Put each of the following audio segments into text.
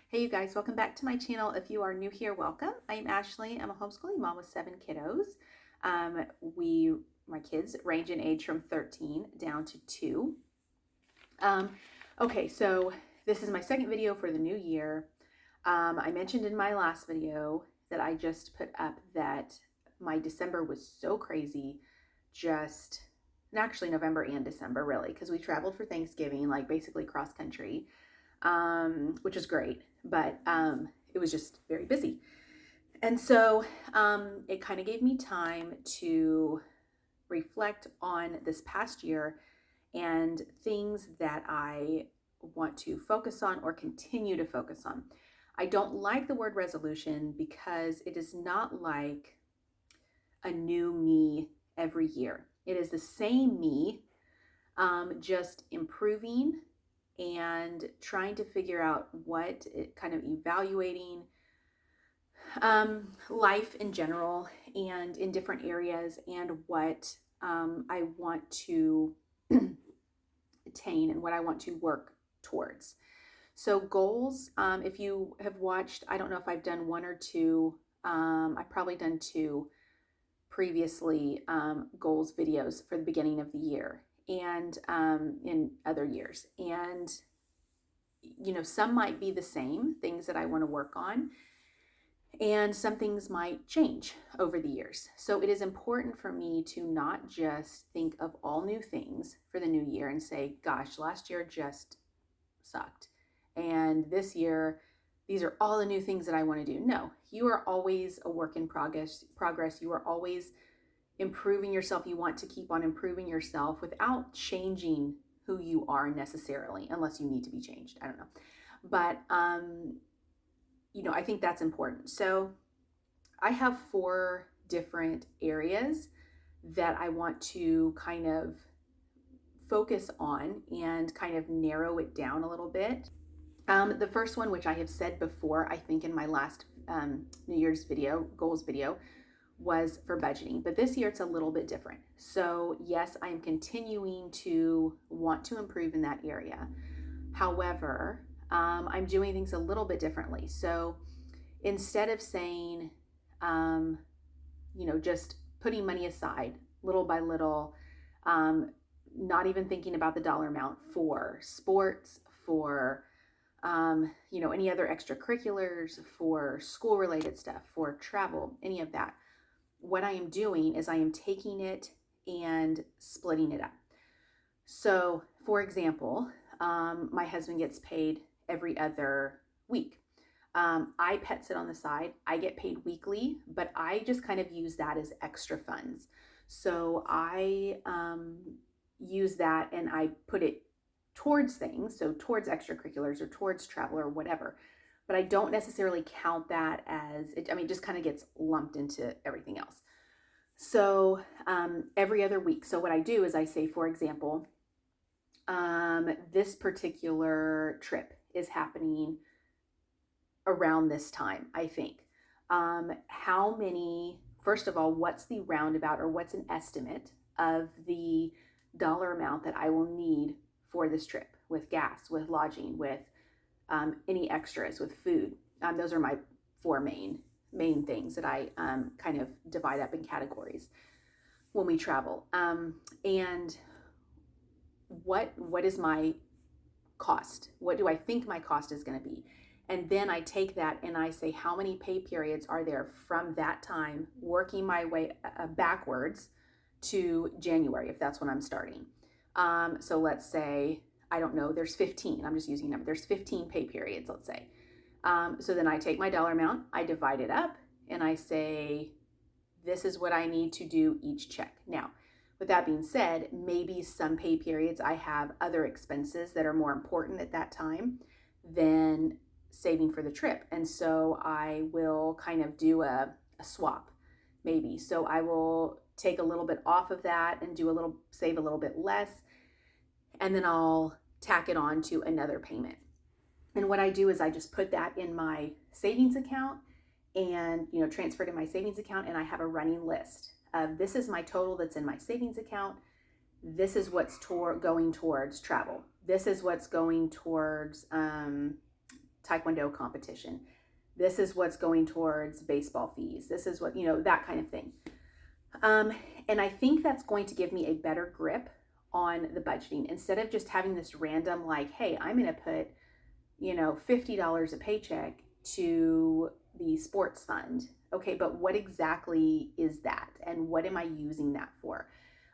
Hey you guys, welcome back to my channel. If you are new here, welcome. I'm Ashley. I'm a homeschooling mom with 7 kiddos. My kids range in age from 13 down to 2. Okay, so this is my second video for the new year. I mentioned in my last video that I just put up that my December was so crazy, actually November and December really, because we traveled for Thanksgiving, like basically cross country. Which was great, but it was just very busy. And so it kind of gave me time to reflect on this past year and things that I want to focus on or continue to focus on. I don't like the word resolution because it is not like a new me every year. It is the same me, just improving and trying to figure out kind of evaluating life in general and in different areas, and what I want to attain and what I want to work towards. So goals, if you have watched, I don't know if I've done one or two, I've probably done two previously, goals videos for the beginning of the year and in other years. And, some might be the same things that I want to work on, and some things might change over the years. So it is important for me to not just think of all new things for the new year and say, gosh, last year just sucked, and this year, these are all the new things that I want to do. No, you are always a work in progress. You are always improving yourself. You want to keep on improving yourself without changing who you are necessarily, unless you need to be changed. I don't know. But, I think that's important. So I have 4 different areas that I want to kind of focus on and kind of narrow it down a little bit. The first one, which I have said before, I think in my last New Year's goals video, was for budgeting, but this year it's a little bit different. So yes, I'm continuing to want to improve in that area. However, I'm doing things a little bit differently. So instead of saying, just putting money aside little by little, not even thinking about the dollar amount for sports, for any other extracurriculars, for school related stuff, for travel, any of that. What I am doing is I am taking it and splitting it up. So for example, my husband gets paid every other week. I pet sit on the side. I get paid weekly, but I just kind of use that as extra funds. So I use that and I put it towards things, so towards extracurriculars or towards travel or whatever. But I don't necessarily count that as it. It just kind of gets lumped into everything else. So every other week. So what I do is I say, for example, this particular trip is happening around this time, I think. First of all, what's the roundabout or what's an estimate of the dollar amount that I will need for this trip, with gas, with lodging, with any extras, with food. Those are my 4 main things that I kind of divide up in categories when we travel. And what is my cost? What do I think my cost is going to be? And then I take that and I say, how many pay periods are there from that time, working my way backwards to January, if that's when I'm starting. So let's say, I don't know, there's 15. I'm just using a number. There's 15 pay periods, let's say. So then I take my dollar amount, I divide it up, and I say, this is what I need to do each check. Now, with that being said, maybe some pay periods I have other expenses that are more important at that time than saving for the trip. And so I will kind of do a swap, maybe. So I will take a little bit off of that and save a little bit less, and then I'll tack it on to another payment. And what I do is I just put that in my savings account and, transfer to my savings account. And I have a running list of, this is my total that's in my savings account. This is what's going towards travel. This is what's going towards taekwondo competition. This is what's going towards baseball fees. This is what, that kind of thing. And I think that's going to give me a better grip on the budgeting instead of just having this random, like, hey, I'm going to put, $50 a paycheck to the sports fund. Okay, but what exactly is that? And what am I using that for?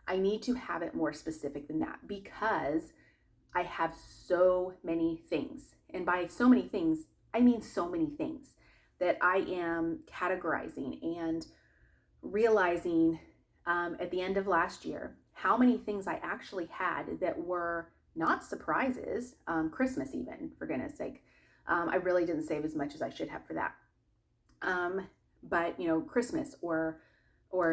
I need to have it more specific than that because I have so many things. And by so many things, I mean so many things that I am categorizing and realizing at the end of last year how many things I actually had that were not surprises, Christmas even, for goodness sake. I really didn't save as much as I should have for that. But Christmas or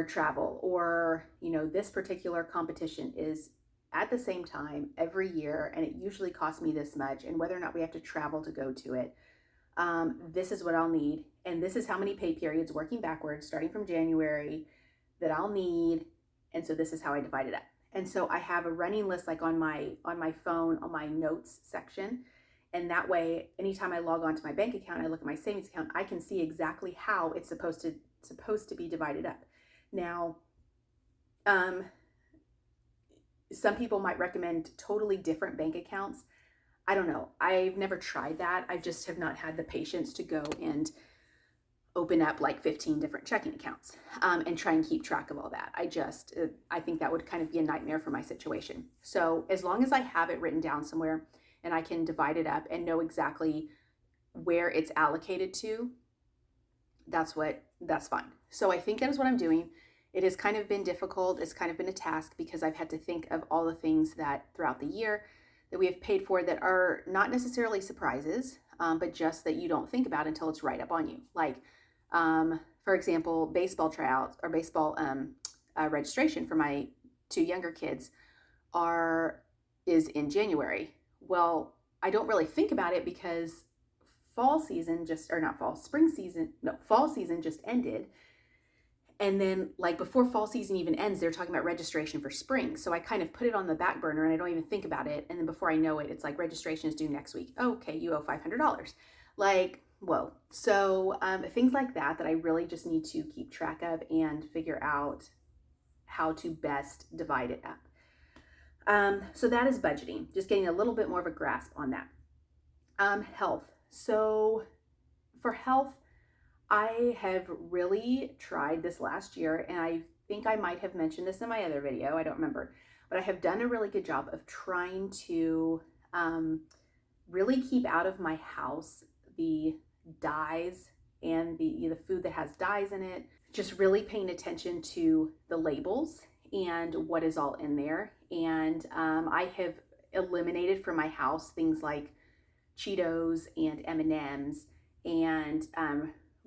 travel or this particular competition is at the same time every year, and it usually costs me this much, and whether or not we have to travel to go to it, this is what I'll need, and this is how many pay periods working backwards starting from January that I'll need, and so this is how I divide it up. And so I have a running list like on my phone on my notes section, and that way anytime I log on to my bank account, I look at my savings account, I can see exactly how it's supposed to be divided up. Now, some people might recommend totally different bank accounts. I don't know. I've never tried that. I just have not had the patience to go and open up like 15 different checking accounts and try and keep track of all that. I think that would kind of be a nightmare for my situation. So as long as I have it written down somewhere and I can divide it up and know exactly where it's allocated to, that's fine. So I think that is what I'm doing. It has kind of been difficult. It's kind of been a task because I've had to think of all the things that throughout the year that we have paid for that are not necessarily surprises, but just that you don't think about until it's right up on you. Like, for example, baseball tryouts or baseball registration for my two younger kids is in January. Well, I don't really think about it because fall season just ended. And then like before fall season even ends, they're talking about registration for spring. So I kind of put it on the back burner and I don't even think about it. And then before I know it, it's like registration is due next week. Okay, you owe $500. Like, whoa. So things like that I really just need to keep track of and figure out how to best divide it up. So that is budgeting, just getting a little bit more of a grasp on that. Health. So for health, I have really tried this last year, and I think I might have mentioned this in my other video, I don't remember, but I have done a really good job of trying to really keep out of my house the dyes and the food that has dyes in it, just really paying attention to the labels and what is all in there. And I have eliminated from my house things like Cheetos and M&Ms, and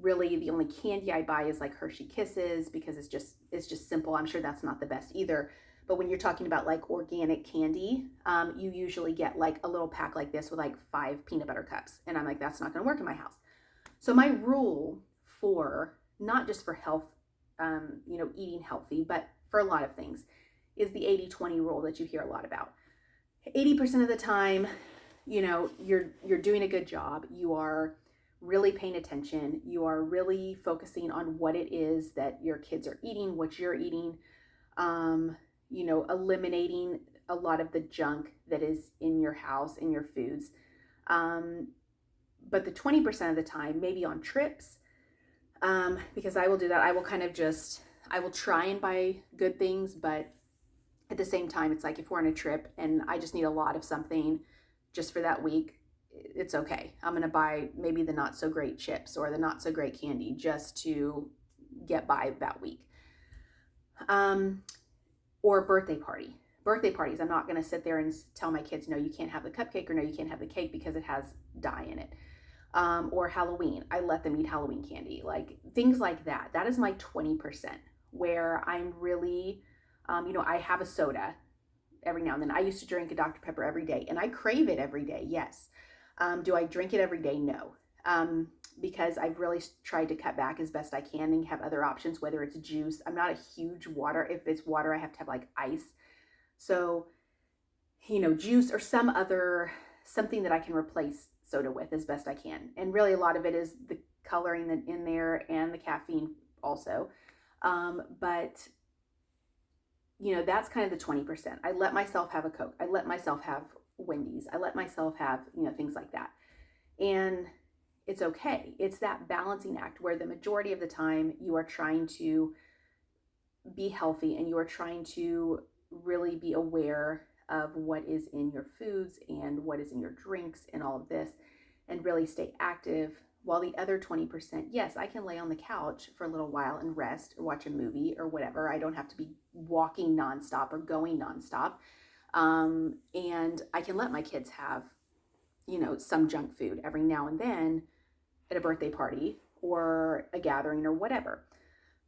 really the only candy I buy is like Hershey Kisses because it's just simple. I'm sure that's not the best either. But when you're talking about like organic candy, you usually get like a little pack like this with like 5 peanut butter cups. And I'm like, that's not going to work in my house. So my rule for, not just for health, eating healthy, but for a lot of things, is the 80-20 rule that you hear a lot about. 80% of the time, you're doing a good job. You are really paying attention. You are really focusing on what it is that your kids are eating, what you're eating, eliminating a lot of the junk that is in your house, in your foods. But the 20% of the time, maybe on trips, because I will do that. I will try and buy good things, but at the same time, it's like if we're on a trip and I just need a lot of something just for that week, it's okay. I'm going to buy maybe the not so great chips or the not so great candy just to get by that week. Or birthday parties. I'm not going to sit there and tell my kids, no, you can't have the cupcake, or no, you can't have the cake because it has dye in it. Or Halloween, I let them eat Halloween candy, like things like that. That is my 20%, where I'm really, I have a soda every now and then. I used to drink a Dr. Pepper every day, and I crave it every day, yes. Do I drink it every day? No. Because I've really tried to cut back as best I can and have other options, whether it's juice. I'm not a huge water. If it's water, I have to have like ice. So, juice or something that I can replace soda with as best I can. And really a lot of it is the coloring that in there and the caffeine also. But that's kind of the 20%. I let myself have a Coke. I let myself have Wendy's. I let myself have, things like that. And it's okay. It's that balancing act where the majority of the time you are trying to be healthy and you are trying to really be aware of what is in your foods and what is in your drinks and all of this, and really stay active. While the other 20%, yes, I can lay on the couch for a little while and rest or watch a movie or whatever. I don't have to be walking nonstop or going nonstop. And I can let my kids have, some junk food every now and then at a birthday party or a gathering or whatever.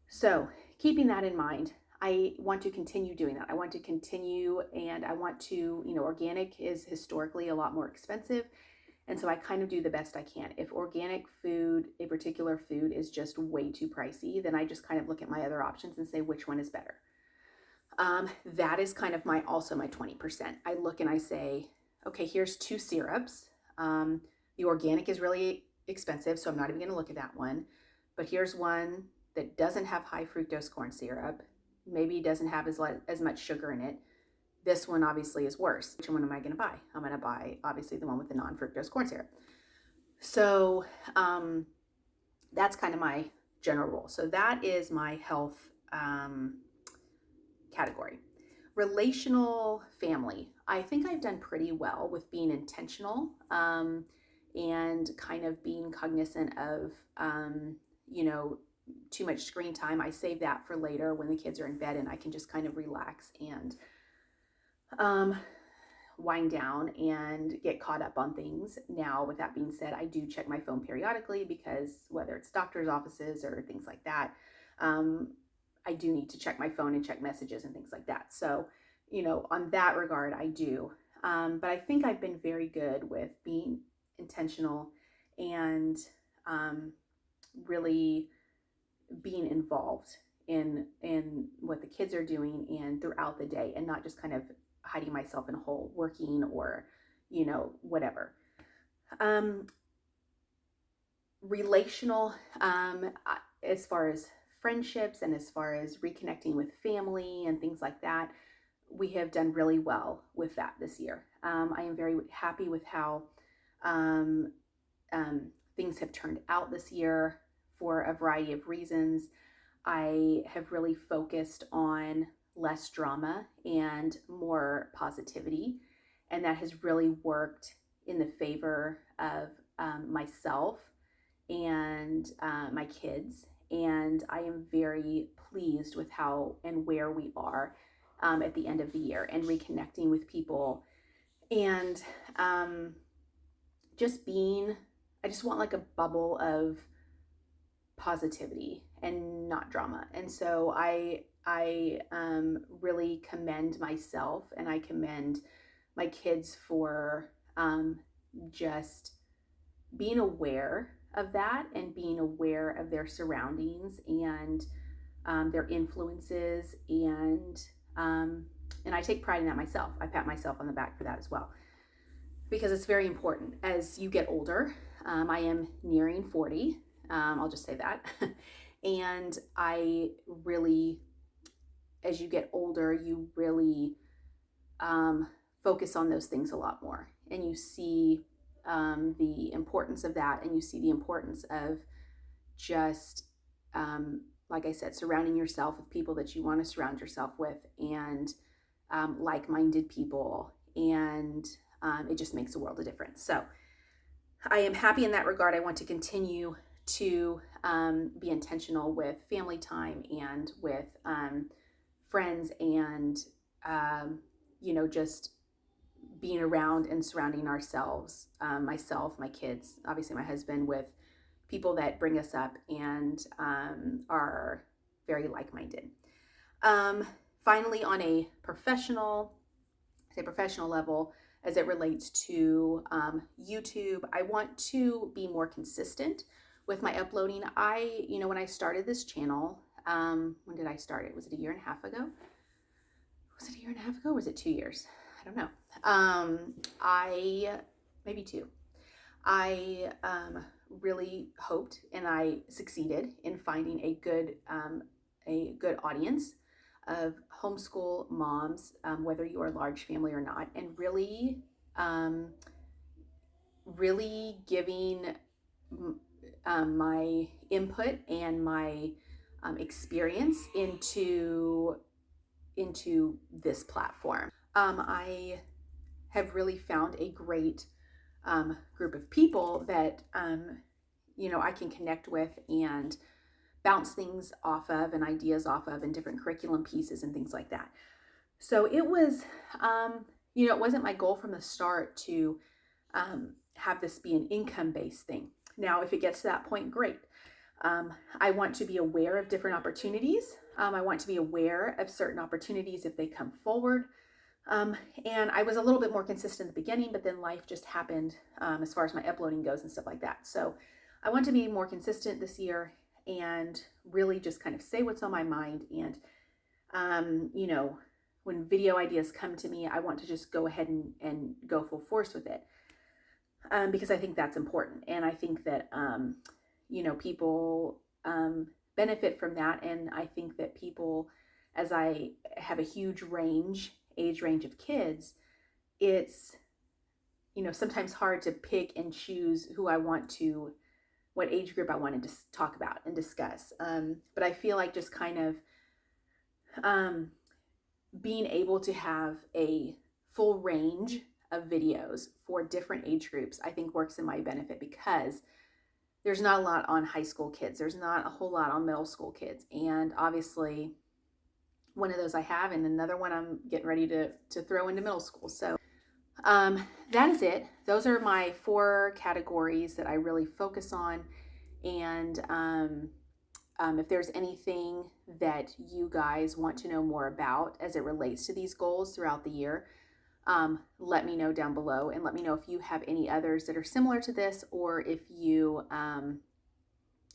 So keeping that in mind, I want to continue doing that. I want to continue, and I want to, organic is historically a lot more expensive. And so I kind of do the best I can. If organic food, a particular food is just way too pricey, then I just kind of look at my other options and say, which one is better? That is kind of also my 20%. I look and I say, okay, here's 2 syrups. The organic is really expensive, so I'm not even going to look at that one. But here's one that doesn't have high fructose corn syrup, maybe doesn't have as much sugar in it. This one obviously is worse. Which one am I going to buy? I'm going to buy obviously the one with the non-fructose corn syrup. So that's kind of my general rule. So that is my health category. Relational family. I think I've done pretty well with being intentional and kind of being cognizant of, too much screen time. I save that for later when the kids are in bed and I can just kind of relax and wind down and get caught up on things. Now, with that being said, I do check my phone periodically because whether it's doctor's offices or things like that, I do need to check my phone and check messages and things like that. So, on that regard, I do. But I think I've been very good with being intentional and really being involved in what the kids are doing and throughout the day, and not just kind of hiding myself in a hole working or whatever. Relational, as far as friendships and as far as reconnecting with family and things like that, we have done really well with that this year. I am very happy with how things have turned out this year for a variety of reasons. I have really focused on less drama and more positivity, and that has really worked in the favor of myself and my kids. And I am very pleased with how and where we are at the end of the year, and reconnecting with people, and I just want like a bubble of positivity and not drama. And so I really commend myself, and I commend my kids for just being aware of that and being aware of their surroundings and their influences, and I take pride in that myself. I pat myself on the back for that as well, because it's very important as you get older. I am nearing 40. I'll just say that. And I really, as you get older, you really focus on those things a lot more, and you see the importance of that, and you see the importance of just, like I said, surrounding yourself with people that you want to surround yourself with, and like-minded people, and it just makes a world of difference. So I am happy in that regard. I want to continue to be intentional with family time and with friends, and just being around and surrounding ourselves, myself, my kids, obviously my husband, with people that bring us up and are very like-minded. Finally, on a professional level, as it relates to YouTube, I want to be more consistent with my uploading. When I started this channel, when did I start it? Was it a year and a half ago? Or was it 2 years? I don't know. Maybe 2. I really hoped and I succeeded in finding a good audience of homeschool moms, whether you are a large family or not, and um, really giving my input and my experience into this platform. I have really found a great group of people that I can connect with and bounce things off of and ideas off of and different curriculum pieces and things like that. So it was, it wasn't my goal from the start to have this be an income-based thing. Now, if it gets to that point, great. I want to be aware of different opportunities. I want to be aware of certain opportunities if they come forward. And I was a little bit more consistent at the beginning, but then life just happened as far as my uploading goes and stuff like that. So I want to be more consistent this year and really just kind of say what's on my mind. And, when video ideas come to me, I want to just go ahead and go full force with it because I think that's important. And I think that, people benefit from that. And I think that people, as I have a huge age range of kids, it's, sometimes hard to pick and choose what age group I wanted to talk about and discuss. But I feel like just kind of being able to have a full range of videos for different age groups, I think works in my benefit because there's not a lot on high school kids. There's not a whole lot on middle school kids. And obviously one of those I have, and another one I'm getting ready to throw into middle school. So that is it. Those are my 4 categories that I really focus on. And if there's anything that you guys want to know more about as it relates to these goals throughout the year, let me know down below, and let me know if you have any others that are similar to this, or if you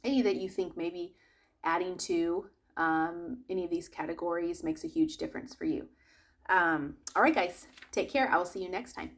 any that you think maybe adding to any of these categories makes a huge difference for you. All right, guys, take care. I will see you next time.